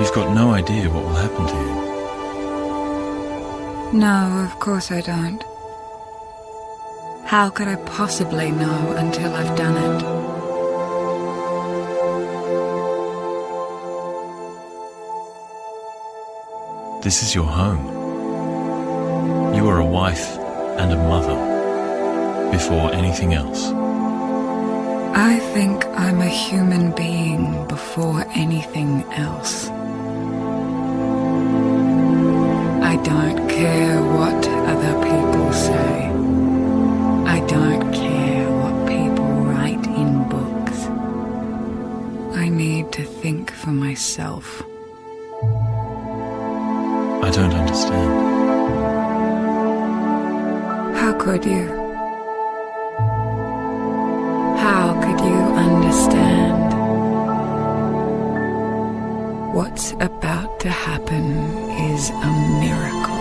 You've got no idea what will happen to you. No, of course I don't. How could I possibly know until I've done it? This is your home. You are a wife and a mother before anything else. I think I'm a human being before anything else. I don't care what other people say. I don't care what people write in books. I need to think for myself. I don't understand. How could you? How could you understand? What's about to happen is a miracle.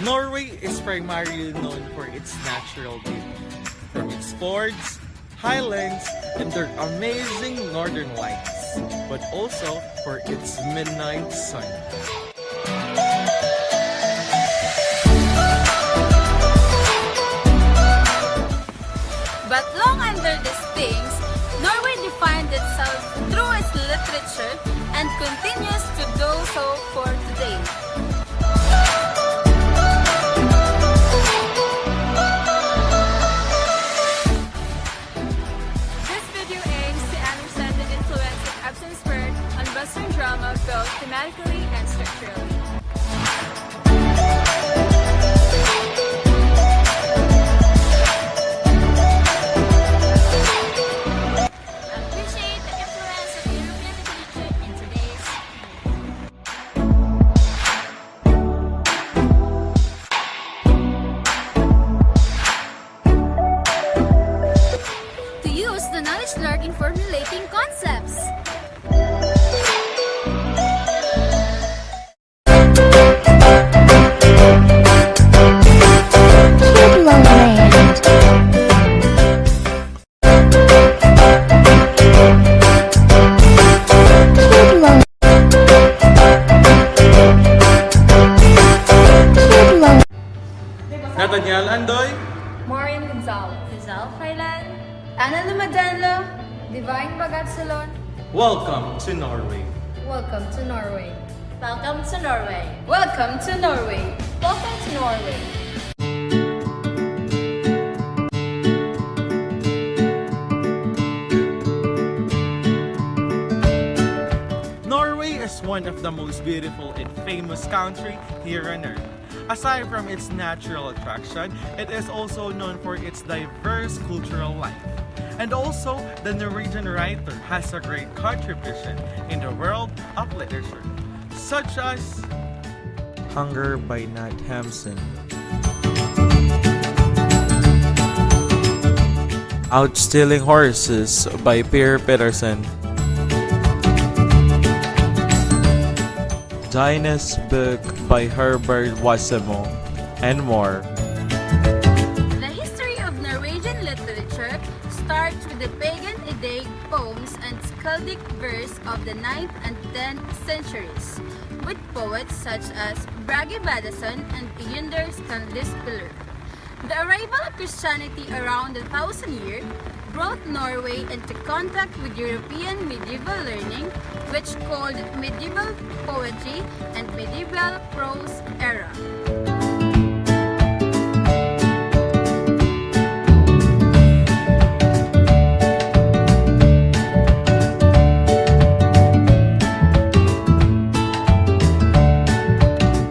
Norway is primarily known for its natural beauty, from its fjords, highlands, and their amazing northern lights, but also for its midnight sun. But long under these things, Norway defined itself through its literature and continues to do so for today. This video aims to understand the influence of Ibsen's work on Western drama both thematically and structurally. Appreciate the influence of European literature in today's to use the knowledge learned in formulating concepts. Nathaniel Andoy, Maureen Gonzalez, Rizal Freilan, Ana Lumadanlo, Divine Bagatsalon. welcome to Norway. Welcome to Norway. Welcome to Norway. Welcome to Norway. Welcome to Norway. Norway is one of the most beautiful and famous country here on earth. Aside from its natural attraction, it is also known for its diverse cultural life. And also, the Norwegian writer has a great contribution in the world of literature, such as Hunger by Nat Hampson, Out Stealing Horses by Per Pedersen, Dinah's book by Herbert Wassamo, and more. The history of Norwegian literature starts with the pagan Eddic poems and skaldic verse of the 9th and 10th centuries, with poets such as Brage Badeson and Yunder Skandisspiller. The arrival of Christianity around the 1000 year brought Norway into contact with European medieval learning, which called medieval poetry and medieval prose era.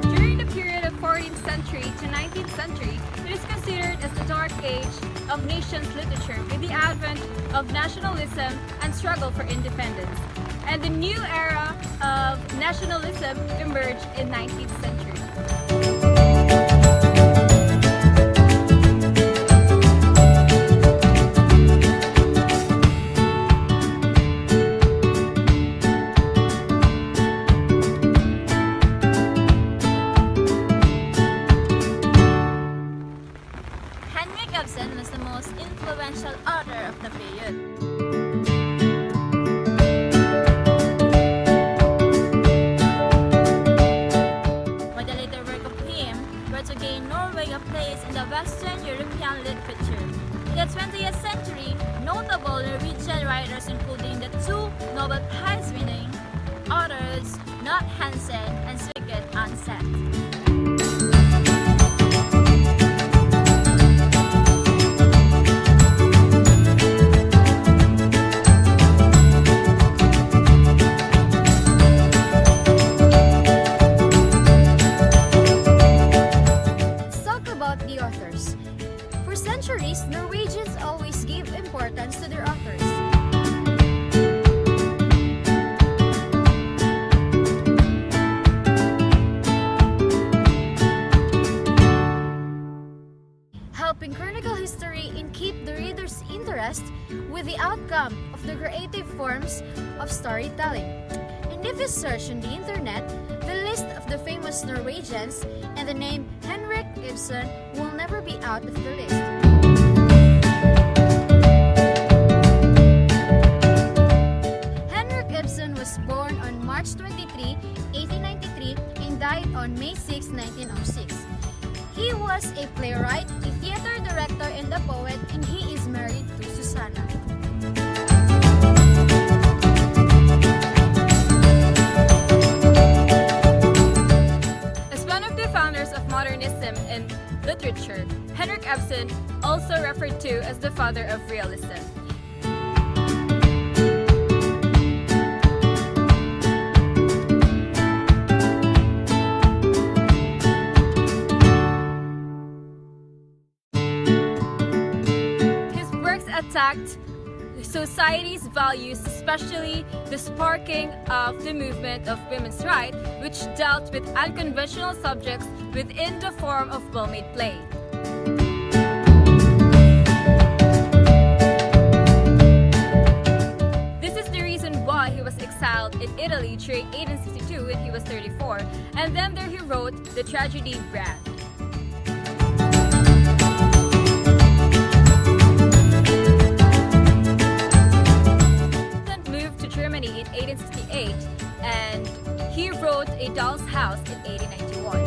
During the period of 14th century to 19th century, it is considered as the dark age of nations literature with the advent of nationalism and struggle for independence. And the new era of nationalism emerged in 19th century. Henrik Ibsen was the most influential author of the period. But the later work of him were to gain Norway a place in the Western European literature. In the 20th century, notable Norwegian writers including the two Nobel Prize-winning authors Knut Hansen and Sigurd Undset. Let's talk about the authors. For centuries, Norwegians always gave importance to their authors. Helping chronicle history and keep the reader's interest with the outcome of the creative forms of storytelling. And if you search on the internet, the list of the famous Norwegians and the name Henrik Ibsen will never be out of the list. Henrik Ibsen was born on March 23, 1893 and died on May 6, 1906. He was a playwright, a theater director, and a poet, and he is married to Susanna. As one of the founders of modernism in literature, Henrik Ibsen, also referred to as the father of realism. His works attacked society's values, especially the sparking of the movement of women's rights, which dealt with unconventional subjects within the form of well-made play. This is the reason why he was exiled in Italy during 1862 when he was 34, and then there he wrote the tragedy Brand. Moved to Germany in 1868, and he wrote A Doll's House in 1891.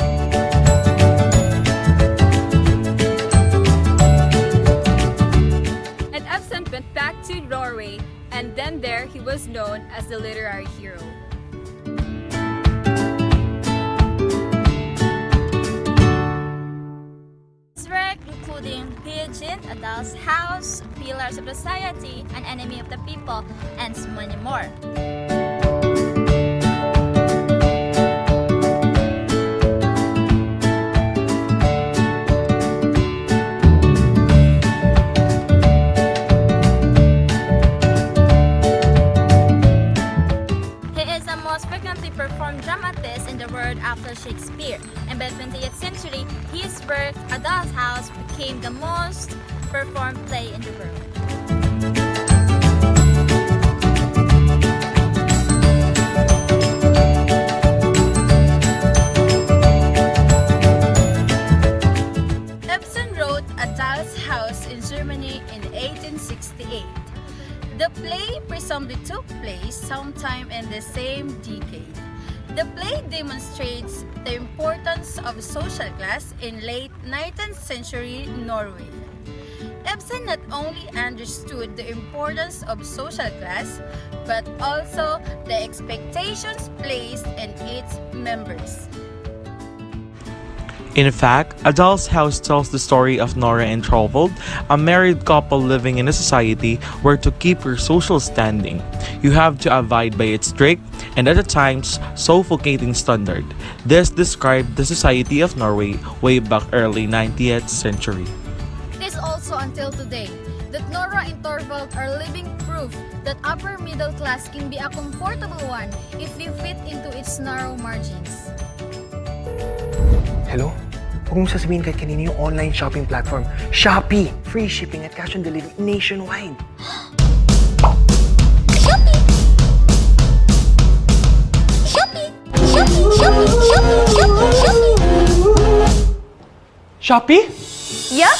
And Ibsen went back to Norway, and then there he was known as the literary hero. His work including Pigeon, A Doll's House, Pillars of Society, An Enemy of the People, and so many more. He is the most frequently performed dramatist in the world after Shakespeare, and by the 20th century, his work, A Doll's House, became the most performed play in the world. Germany in 1868. The play presumably took place sometime in the same decade. The play demonstrates the importance of social class in late 19th century Norway. Ibsen not only understood the importance of social class, but also the expectations placed in its members. In fact, A Doll's House tells the story of Nora and Thorvald, a married couple living in a society where to keep your social standing, you have to abide by its strict and at times suffocating standard. This described the society of Norway way back early 20th century. It is also until today that Nora and Thorvald are living proof that upper middle class can be a comfortable one if you fit into its narrow margins. Hello? Huwag mong sasabihin kahit kanino yung online shopping platform. Shopee! Free shipping at cash on delivery nationwide. Shopee! Shopee! Shopee! Shopee! Shopee! Shopee! Shopee! Shopee? Yup!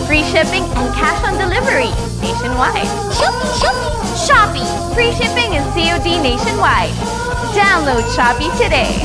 Free shipping and cash on delivery nationwide. Shopee! Shopee! Shopee! Free shipping and COD nationwide. Download Shopee today.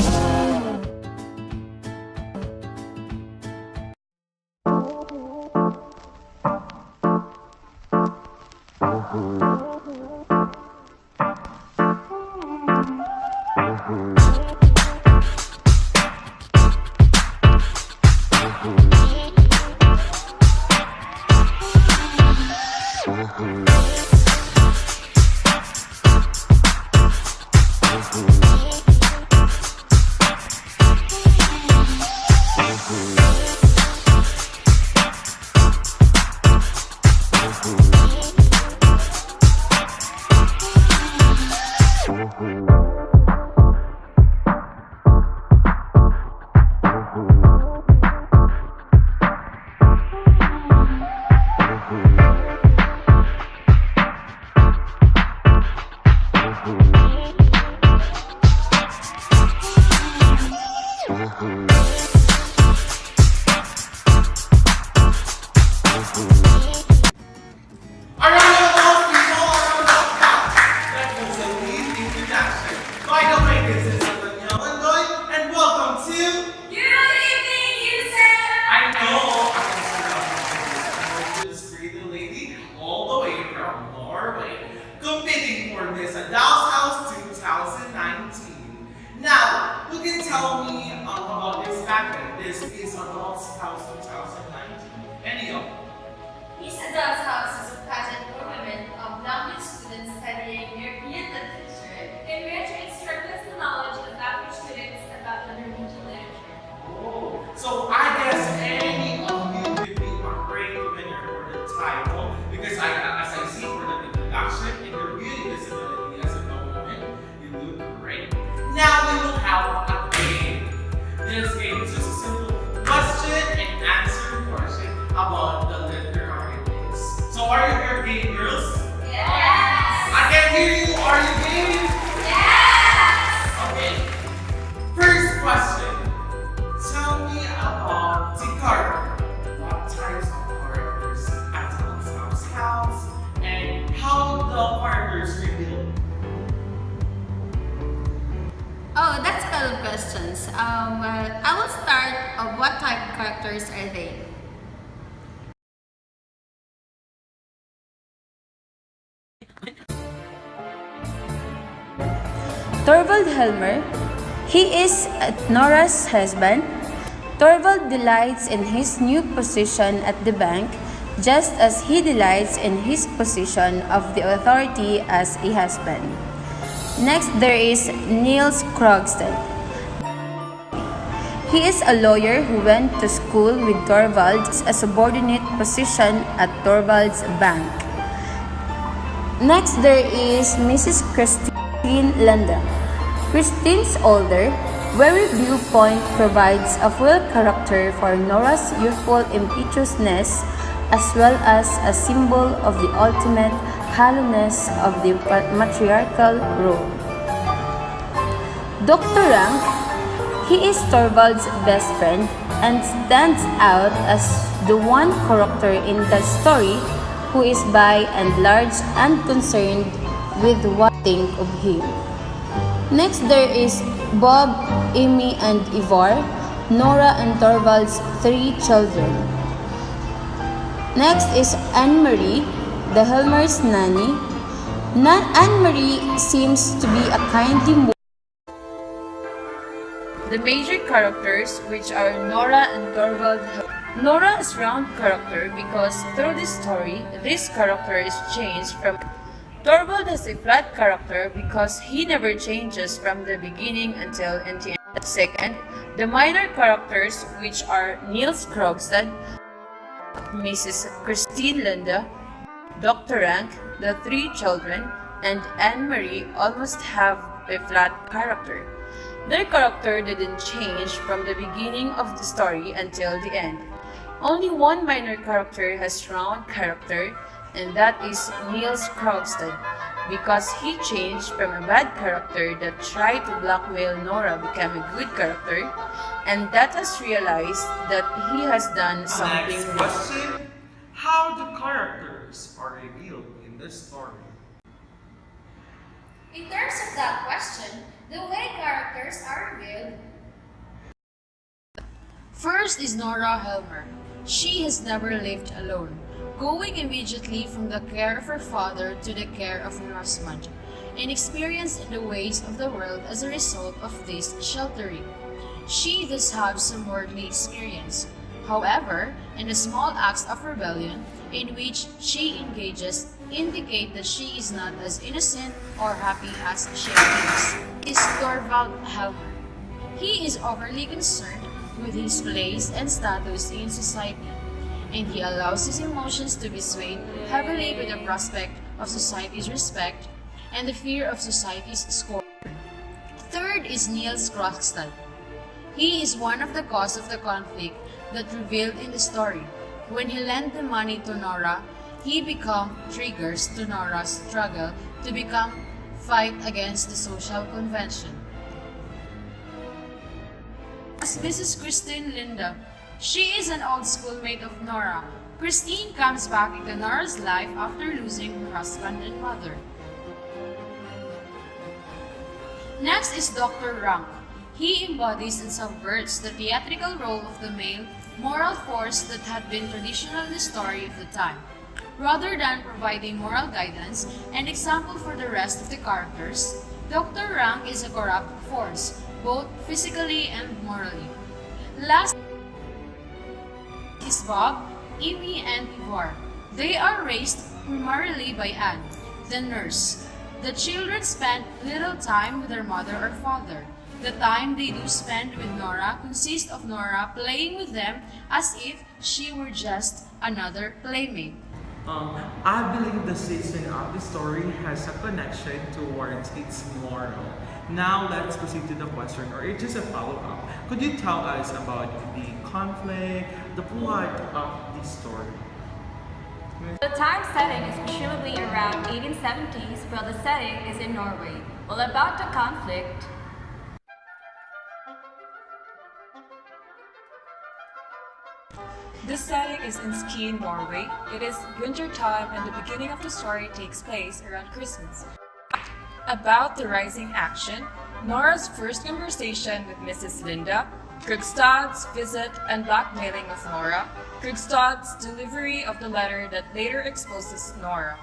Competing for Miss Adults House 2019. Now, who can tell me about this pageant? This is Adults House 2019. Any of you? Miss Adults House is a pageant tournament of language students studying European literature, in which it strengthens the knowledge of language students about the Norwegian literature. Oh, so I guess any of you could be a great winner for the title because as I see for the introduction and your beauty visibility as a woman, you look great. Now we will have a game. This game is just a simple question and answer question about the literary books. So are you your game, girls? Yes! I can hear you. Are you game? Yes! Okay. First question. Tell me about the character. What types of characters at Adults House and how the characters reveal? Oh, that's a lot of questions. I will start. What type of characters are they? Thorvald Helmer. He is Nora's husband. Thorvald delights in his new position at the bank, just as he delights in his position of the authority as a husband. Next, there is Niels Krogstad. He is a lawyer who went to school with Thorvald, a subordinate position at Thorvald's bank. Next, there is Mrs. Christine Landa. Christine's older, very viewpoint provides a full character for Nora's youthful impetuousness as well as a symbol of the ultimate hollowness of the matriarchal role. Dr. Rank, he is Thorvald's best friend. and stands out as the one character in the story who is by and large unconcerned with what think of him. Next there is Bob, Amy and Ivar, Nora and Torvald's three children. Next is Anne-Marie, the Helmer's nanny. Anne-Marie seems to be a kindly. The major characters, which are Nora and Torvald. Nora is round character because through this story, this character is changed from. Torvald is a flat character because he never changes from the beginning until the end. Second, the minor characters, which are Niels Krogstad, Mrs. Christine Linda, Dr. Rank, the three children, and Anne-Marie almost have a flat character. Their character didn't change from the beginning of the story until the end. Only one minor character has round character, and that is Niels Krogstad, because he changed from a bad character that tried to blackmail Nora become a good character, and that has realized that he has done something Next wrong. question. How the characters are revealed in this story? In terms of that question, the way characters are revealed. First is Nora Helmer. She has never lived alone, going immediately from the care of her father to the care of her husband, and experienced in the ways of the world as a result of this sheltering. She does have some worldly experience. However, in the small acts of rebellion in which she engages indicate that she is not as innocent or happy as she appears. Is Torvald Helmer. He is overly concerned with his place and status in society, and he allows his emotions to be swayed heavily by the prospect of society's respect and the fear of society's scorn. Third is Niels Krogstad. He is one of the cause of the conflict that revealed in the story. When he lent the money to Nora, he became triggers to Nora's struggle to become fight against the social convention. As Mrs. Christine Linda, she is an old schoolmate of Nora. Christine comes back into Nora's life after losing her husband and mother. Next is Dr. Rank. He embodies and subverts the theatrical role of the male moral force that had been traditional in the story of the time. Rather than providing moral guidance and example for the rest of the characters, Dr. Rank is a corrupt force, both physically and morally. Last is Bob, Amy, and Ivar. They are raised primarily by Anne, the nurse. The children spend little time with their mother or father. The time they do spend with Nora consists of Nora playing with them as if she were just another playmate. I believe the season of the story has a connection towards its moral. Now let's proceed to the question, or it's just a follow-up. Could you tell us about the conflict, the plot of the story? The time setting is presumably around 1870s, while the setting is in Norway. Well, about the conflict, this setting is in Skien, Norway. It is winter time and the beginning of the story takes place around Christmas. About the rising action, Nora's first conversation with Mrs. Linda, Krogstad's visit and blackmailing of Nora, Krogstad's delivery of the letter that later exposes Nora,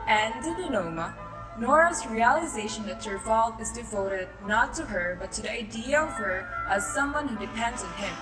and the denouement, Nora's realization that Torvald is devoted not to her but to the idea of her as someone who depends on him.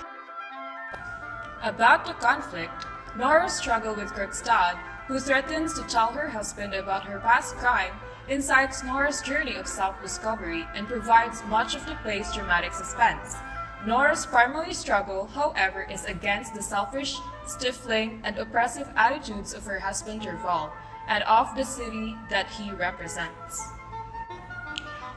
About the conflict, Nora's struggle with Krogstad, who threatens to tell her husband about her past crime, incites Nora's journey of self-discovery and provides much of the play's dramatic suspense. Nora's primary struggle, however, is against the selfish, stifling, and oppressive attitudes of her husband Torvald and of the city that he represents.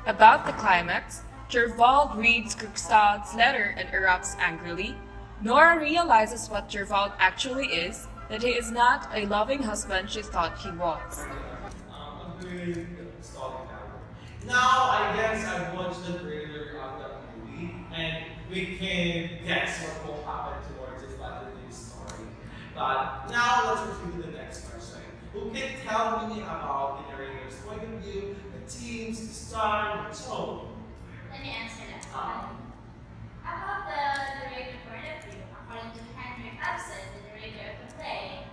About the climax, Torvald reads Krogstad's letter and erupts angrily. Nora realizes what Torvald actually is, that he is not a loving husband she thought he was. Now, I guess I've watched the trailer of the movie, and we can guess what will happen towards this legendary story. But now let's review the next question. Who can tell me about the narrator's point of view, the themes, the star, the tone? Let me answer that. About the narrator point of view, according to Henry Ibsen, the narrator of the play,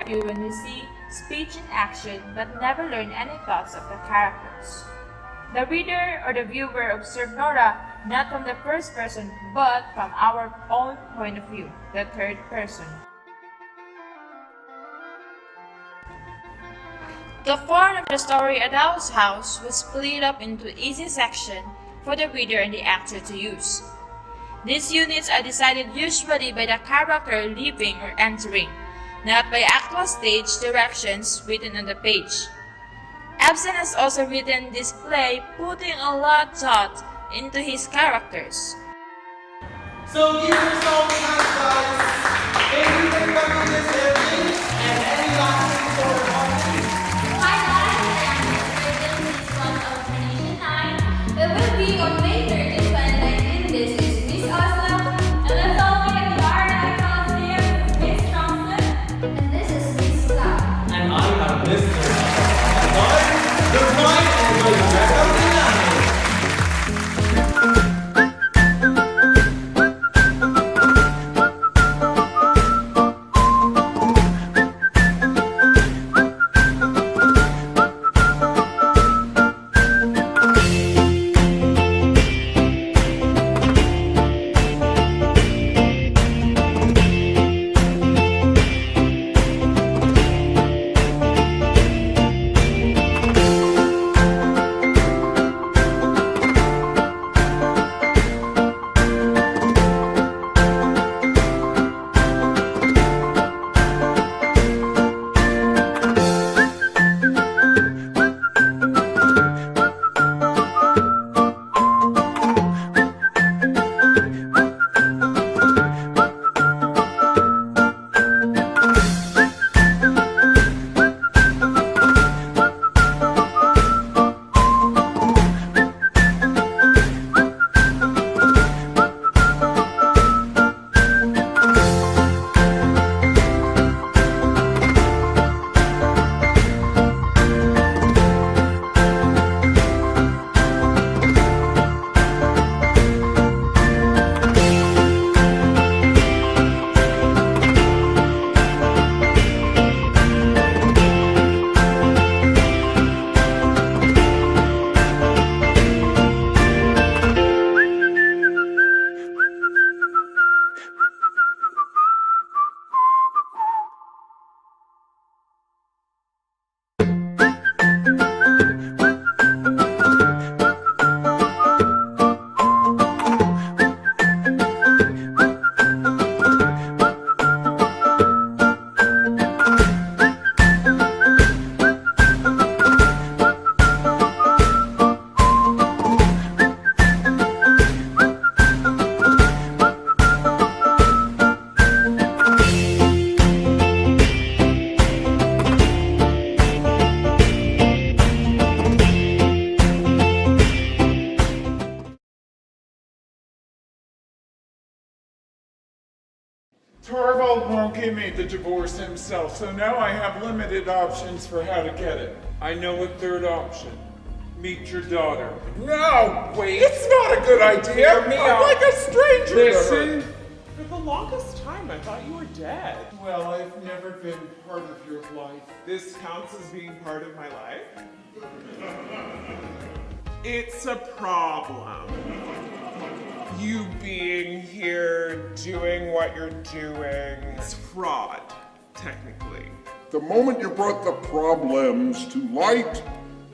you when you see speech in action but never learn any thoughts of the characters. The reader or the viewer observe Nora not from the first person but from our own point of view, the third person. The form of the story A Doll's House was split up into easy sections for the reader and the actor to use. These units are decided usually by the character leaving or entering, not by actual stage directions written on the page. Ibsen has also written this play putting a lot of thought into his characters. So give yourself a hand, guys. Thank you for coming this evening. And any last things for the audience? hi guys, I am Miss Rachel, this is one of Nation 9. It will be on May 30th, 2019. This is Miss Oslo. And let's all look at the art icons here. Miss Johnson. And this is Miss Cloud. And I am Mr. Goodbye and enjoy the rest of the night. Torvald won't give me the divorce himself, so now I have limited options for how to get it. I know a third option. Meet your daughter. No, wait, it's not a good idea. Hear me I'm out. like a stranger to her. Listen. For the longest time, I thought you were dead. Well, I've never been part of your life. This counts as being part of my life? It's a problem. You being here, doing what you're doing. It's fraud, technically. The moment you brought the problems to light,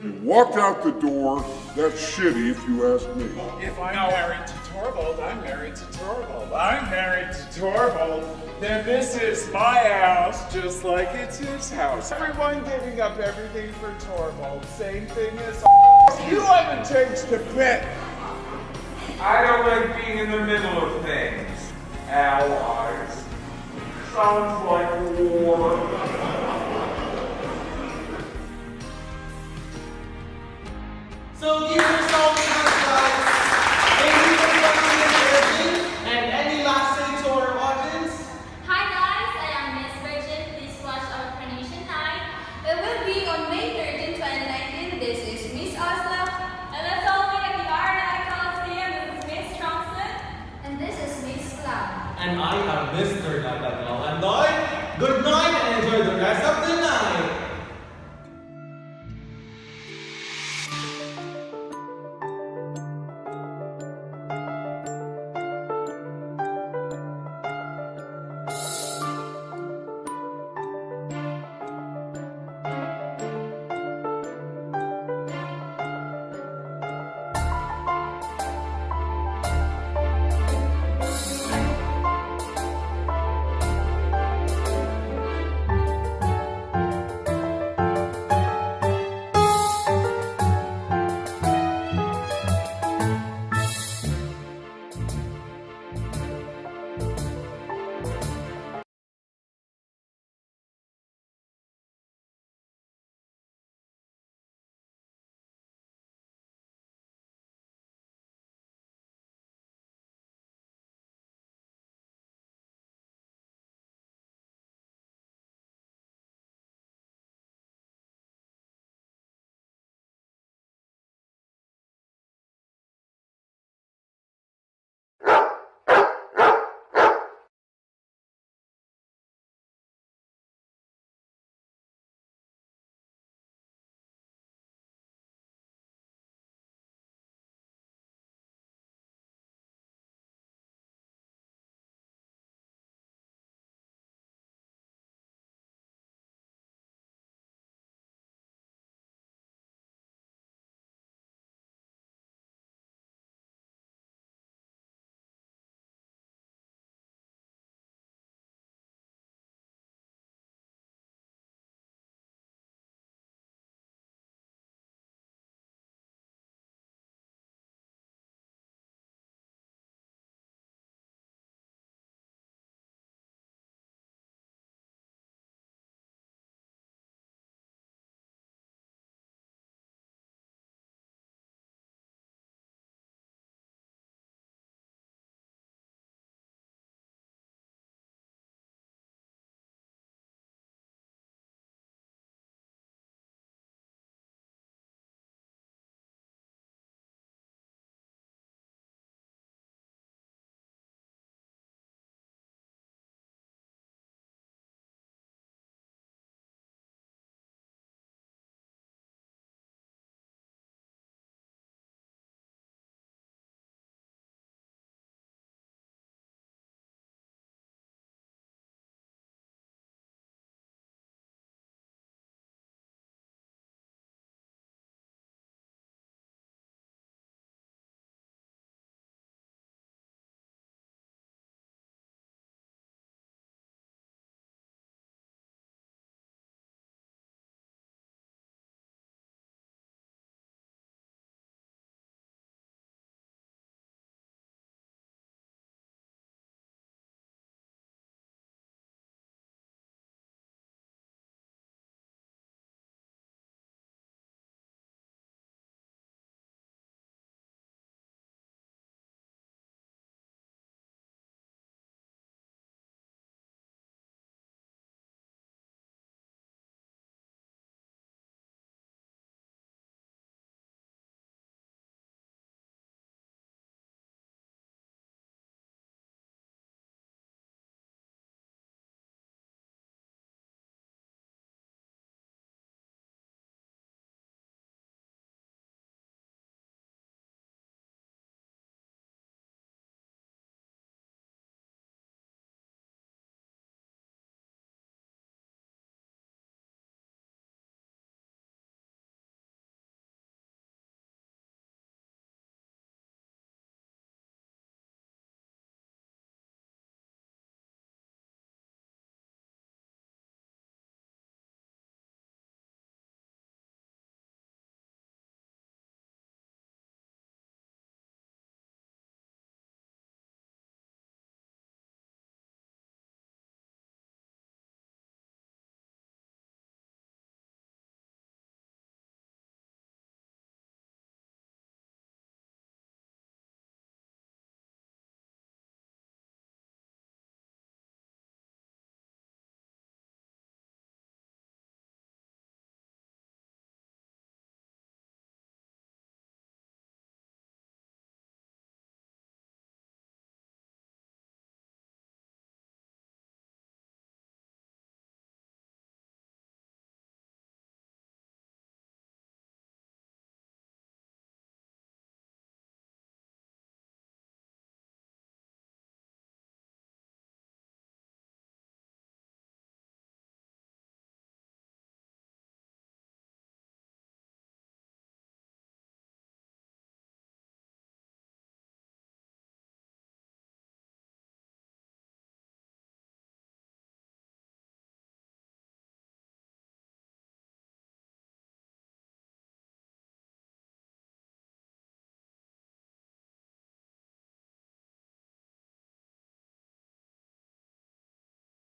you walked out the door. That's shitty if you ask me. If I'm married to Torvald, I'm married to Torvald. I'm married to Torvald. Then this is my house, just like it's his house. Everyone giving up everything for Torvald. Same thing as you haven't changed a bit. I don't like being in the middle of things. Allies. Sounds like war.